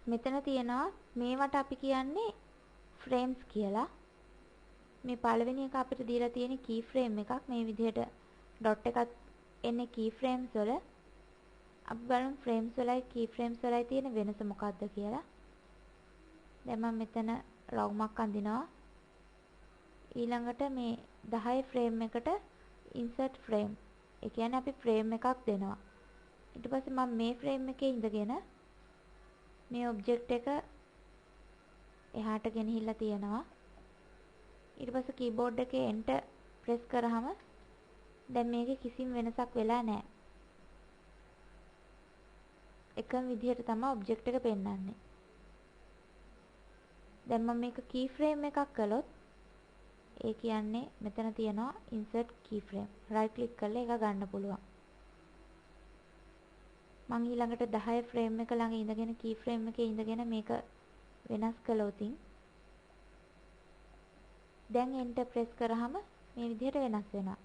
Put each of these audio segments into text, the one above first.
මෙතන තියෙනවා මේවට අපි කියන්නේ frames කියලා. මේ පළවෙනි එක අපිට දීලා තියෙන key frame එකක්. මේ විදිහට dot එකක් එන්නේ key frames වල. අපි බලමු frames වලයි key frames වලයි තියෙන වෙනස මොකක්ද කියලා. දැන් මම මෙතන රවුමක් අඳිනවා. ඊළඟට මේ 10 frame එකට insert frame. ඒ කියන්නේ අපි frame එකක් දෙනවා. ඊට පස්සේ මම මේ frame එකේ ඉඳගෙන මේ object එක එහාට ගෙනහිල්ලා තියනවා. ඊට පස්සේ keyboard එකේ enter press කරාම දැන් මේකේ කිසිම වෙනසක් වෙලා නැහැ. එකම විදිහට තමයි object එක පෙන්වන්නේ. දැන් මම මේක keyframe එකක් කළොත් ඒ කියන්නේ මෙතන තියෙනවා insert keyframe. right click කරලා ඒක ගන්න පුළුවන්. මම ඊළඟට 10 frame එක ළඟ ඉඳගෙන keyframe එකේ ඉඳගෙන මේක වෙනස් කළොතින් දැන් enter press කරාම මේ විදිහට වෙනස් වෙනවා.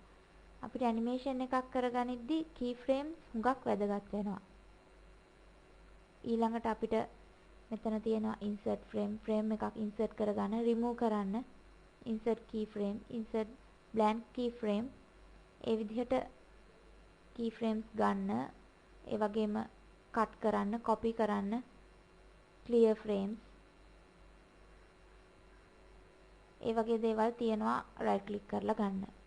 අපිට animation එකක් කරගනිද්දී keyframes හුඟක් වැදගත් වෙනවා. ඊළඟට අපිට මෙතන තියෙනවා insert frame එකක් insert කරගන්න, remove කරන්න, insert keyframe, insert blank keyframe. ඒ විදිහට keyframes ගන්න, ඒ වගේම cut කරන්න, copy කරන්න, clear frames. ඒ වගේ දේවල් තියෙනවා right click කරලා ගන්න.